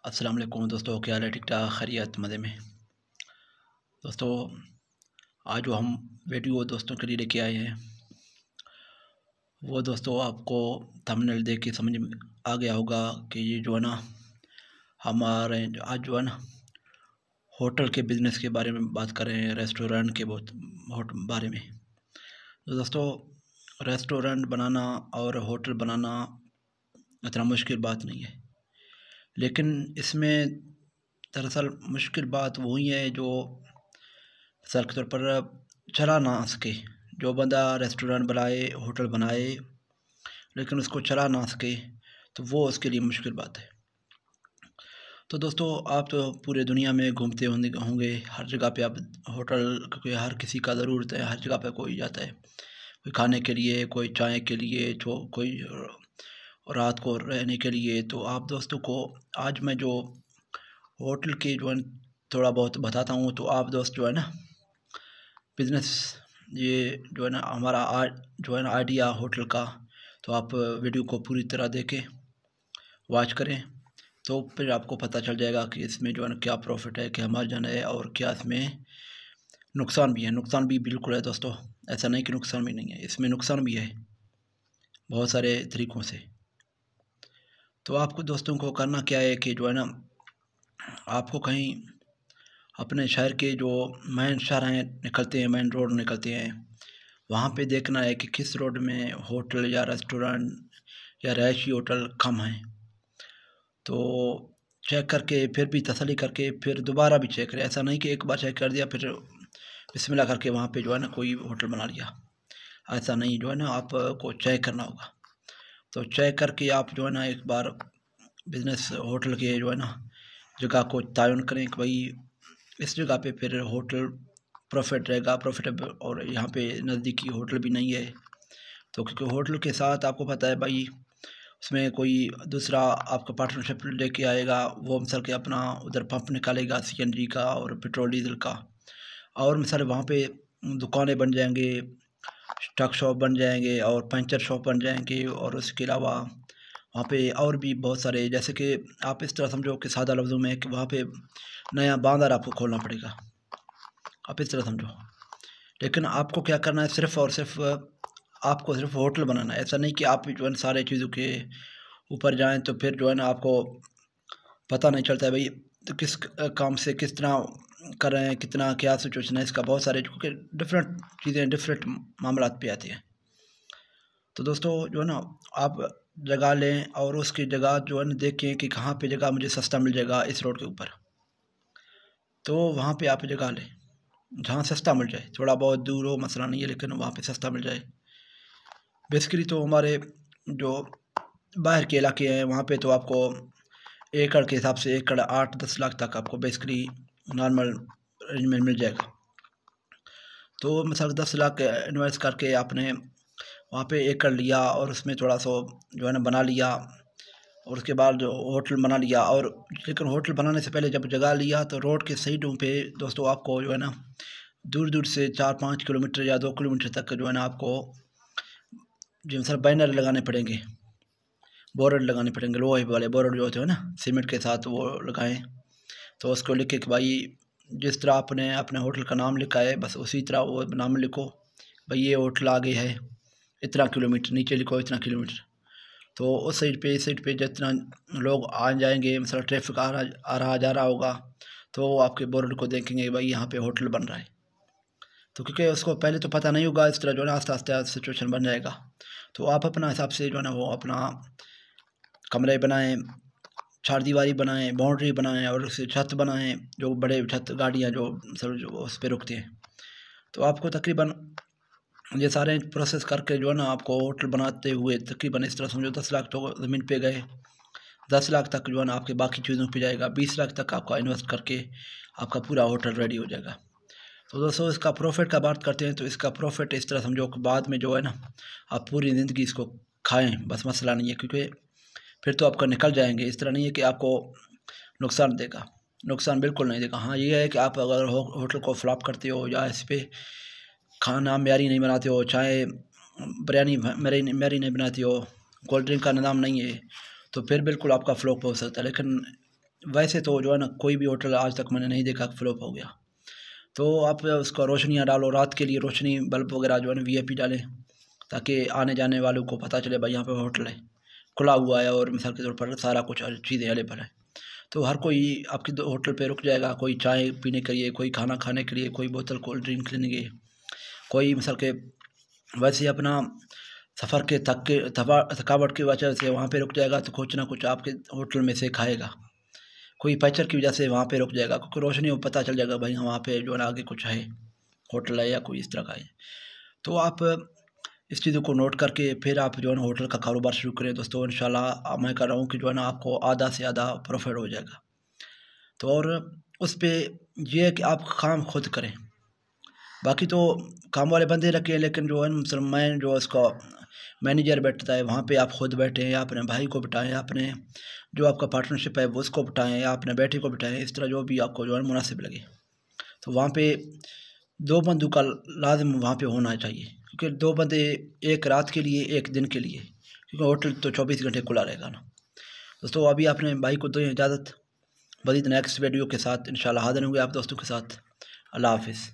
अस्सलाम वालेकुम दोस्तों, क्या हाल है? ठीक ठाक, खैरियत, मज़े में। दोस्तों, आज जो हम वीडियो दोस्तों के लिए लेके आए हैं वो दोस्तों आपको थंबनेल देख के समझ में आ गया होगा कि ये जो है ना हमारे आज जो है ना होटल के बिज़नेस के बारे में बात कर रहे हैं, रेस्टोरेंट के बहुत बारे में। तो दोस्तों, रेस्टोरेंट बनाना और होटल बनाना इतना मुश्किल बात नहीं है, लेकिन इसमें दरअसल मुश्किल बात वही है जो मिसाल के तौर पर चला ना सके। जो बंदा रेस्टोरेंट बनाए, होटल बनाए, लेकिन उसको चला ना सके तो वो उसके लिए मुश्किल बात है। तो दोस्तों, आप तो पूरे दुनिया में घूमते होंगे, हर जगह पे आप होटल, क्योंकि हर किसी का ज़रूरत है, हर जगह पे कोई जाता है, कोई खाने के लिए, कोई चाय के लिए, जो कोई रात को रहने के लिए। तो आप दोस्तों को आज मैं जो होटल के जो है थोड़ा बहुत बताता हूँ, तो आप दोस्त जो है ना बिज़नेस, ये जो है ना हमारा जो है ना आइडिया होटल का, तो आप वीडियो को पूरी तरह देखें, वॉच करें, तो फिर आपको पता चल जाएगा कि इसमें जो है ना क्या प्रॉफिट है, क्या मार्जिन है और क्या इसमें नुकसान भी है। नुकसान भी बिल्कुल है दोस्तों, ऐसा नहीं कि नुकसान भी नहीं है, इसमें नुकसान भी है बहुत सारे तरीक़ों से। तो आपको दोस्तों को करना क्या है कि जो है ना आपको कहीं अपने शहर के जो मेन शहर निकलते हैं, मेन रोड निकलते हैं, वहाँ पे देखना है कि किस रोड में होटल या रेस्टोरेंट या रहायशी होटल कम हैं। तो चेक करके फिर भी तसल्ली करके फिर दोबारा भी चेक करें। ऐसा नहीं कि एक बार चेक कर दिया फिर बिस्मिल्लाह करके वहाँ पे जो है ना कोई होटल बना लिया, ऐसा नहीं, जो है ना आपको चेक करना होगा। तो चेक करके आप जो है ना एक बार बिज़नेस होटल के जो है ना जगह को तयन करें कि भाई इस जगह पे फिर होटल प्रॉफिट रहेगा, प्रॉफिटेबल, और यहाँ पे नज़दीकी होटल भी नहीं है। तो क्योंकि होटल के साथ आपको पता है भाई उसमें कोई दूसरा आपका पार्टनरशिप लेके आएगा, वो मिसाल के अपना उधर पंप निकालेगा सीएनजी का और पेट्रोल डीजल का, और मिसाल वहाँ पे दुकानें बन जाएंगे, ट्रक शॉप बन जाएंगे और पंचर शॉप बन जाएंगे, और उसके अलावा वहाँ पे और भी बहुत सारे, जैसे कि आप इस तरह समझो कि सादा लफ्ज़ों में कि वहाँ पे नया बांदर आपको खोलना पड़ेगा, आप इस तरह समझो। लेकिन आपको क्या करना है, सिर्फ़ और सिर्फ आपको सिर्फ होटल बनाना है। ऐसा नहीं कि आप जो है ना सारे चीज़ों के ऊपर जाएँ, तो फिर जो है ना आपको पता नहीं चलता है भाई तो किस काम से किस तरह कर रहे हैं, कितना क्या सिचुएशन है इसका, बहुत सारे, क्योंकि डिफरेंट चीज़ें डिफरेंट मामलात पे आती हैं। तो दोस्तों जो है ना आप जगह लें और उसकी जगह जो है ना देखें कि कहाँ पे जगह मुझे सस्ता मिल जाएगा इस रोड के ऊपर, तो वहाँ पे आप जगह लें जहाँ सस्ता मिल जाए, थोड़ा बहुत दूर हो मसला नहीं है, लेकिन वहाँ पे सस्ता मिल जाए। बेसिकली तो हमारे जो बाहर के इलाके हैं वहाँ पे तो आपको एकड़ के हिसाब से एकड़ 8-10 लाख तक आपको बेसिकली नॉर्मल रेंज में मिल जाएगा। तो मिसाल 10 लाख इन्वेस्ट करके आपने वहाँ पे एकड़ लिया और उसमें थोड़ा सा जो है ना बना लिया, और उसके बाद जो होटल बना लिया, और लेकिन होटल बनाने से पहले जब जगह लिया तो रोड के साइडों पे दोस्तों आपको जो है ना दूर दूर से 4-5 किलोमीटर या 2 किलोमीटर तक जो है ना आपको जो सर बैनर लगाने पड़ेंगे, बोर्ड लगाने पड़ेंगे, लोहे वाले बोर्ड जो होते हैं ना सीमेंट के साथ, वो लगाएं। तो उसको लिखे कि भाई जिस तरह आपने अपने होटल का नाम लिखा है बस उसी तरह वो नाम लिखो, भाई ये होटल आगे है इतना किलोमीटर, नीचे लिखो इतना किलोमीटर। तो उस साइड पे, इस साइड पे जितना लोग आ जाएंगे, मतलब ट्रैफिक आ रहा जा रहा होगा, तो वो आपके बोर्ड को देखेंगे भाई यहाँ पे होटल बन रहा है। तो क्योंकि उसको पहले तो पता नहीं होगा, इस तरह जो है ना आस्ते आस्ते सिचुएशन बन जाएगा। तो आप अपना हिसाब से जो है ना वो अपना कमरे बनाएं, चारदीवारी बनाएं, बाउंड्री बनाएं, और उससे छत बनाएं, जो बड़े छत गाड़ियाँ जो सब जो उस पर रुकती हैं। तो आपको तकरीबन ये सारे प्रोसेस करके जो है ना आपको होटल बनाते हुए तकरीबन इस तरह समझो 10 लाख तो ज़मीन पे गए, 10 लाख तक जो है ना आपके बाकी चीज़ों पे जाएगा, 20 लाख तक आपका इन्वेस्ट करके आपका पूरा होटल रेडी हो जाएगा। तो दोस्तों, इसका प्रॉफिट का बात करते हैं, तो इसका प्रॉफिट इस तरह समझो कि बाद में जो है ना आप पूरी ज़िंदगी इसको खाएँ, बस मसला नहीं है, क्योंकि फिर तो आपका निकल जाएंगे। इस तरह नहीं है कि आपको नुकसान देगा, नुकसान बिल्कुल नहीं देगा। हाँ, ये है कि आप अगर होटल को फ्लॉप करते हो या इस पर खाना म्यारी नहीं बनाते हो, चाहे बिरयानी म्यारी नहीं बनाती हो, कोल्ड ड्रिंक का निज़ाम नहीं है, तो फिर बिल्कुल आपका फ्लॉप हो सकता है। लेकिन वैसे तो जो है ना कोई भी होटल आज तक मैंने नहीं देखा फ्लॉप हो गया। तो आप उसको रोशनियाँ डालो, रात के लिए रोशनी बल्ब वगैरह जो है ना वीआईपी डालें, ताकि आने जाने वालों को पता चले भाई यहाँ पे होटल है, खुला हुआ है और मिसाल के तौर पर सारा कुछ चीज़ें अवेलेबल है। तो हर कोई आपके होटल पे रुक जाएगा, कोई चाय पीने के लिए, कोई खाना खाने के लिए, कोई बोतल कोल्ड ड्रिंक लेने के, कोई मिसाल के वैसे ही अपना सफ़र के थकावट की वजह से वहाँ पे रुक जाएगा, तो कुछ ना कुछ आपके होटल में से खाएगा। कोई पैचर की वजह से वहाँ पे रुक जाएगा, क्योंकि रोशनी में पता चल जाएगा भाई वहाँ पे जो है ना आगे कुछ है, होटल है या कोई इस तरह का है। तो आप इस चीज़ों को नोट करके फिर आप जो है ना होटल का कारोबार शुरू करें दोस्तों। इंशाल्लाह मैं कर रहा हूँ कि जो है ना आपको आधा से आधा प्रॉफिट हो जाएगा। तो और उस पे ये है कि आप काम खुद करें, बाकी तो काम वाले बंदे रखें, लेकिन जो है ना मैं जो उसका मैनेजर बैठता है वहाँ पे आप खुद बैठें, या अपने भाई को बिठाएं, या अपने जो आपका पार्टनरशिप है वो उसको बिठाएं, या अपने बेटे को बिठाएं, इस तरह जो भी आपको जो है मुनासिब लगे। तो वहाँ पे 2 बंदों का लाज़िम वहाँ पे होना चाहिए, क्योंकि 2 बंदे एक रात के लिए, एक दिन के लिए, क्योंकि होटल तो 24 घंटे खुला रहेगा ना। दोस्तों अभी अपने भाई को दें इजाज़त, मज़ीद नेक्स्ट वीडियो के साथ इंशाल्लाह हाज़िर होंगे आप दोस्तों के साथ। अल्लाह हाफ़िज़।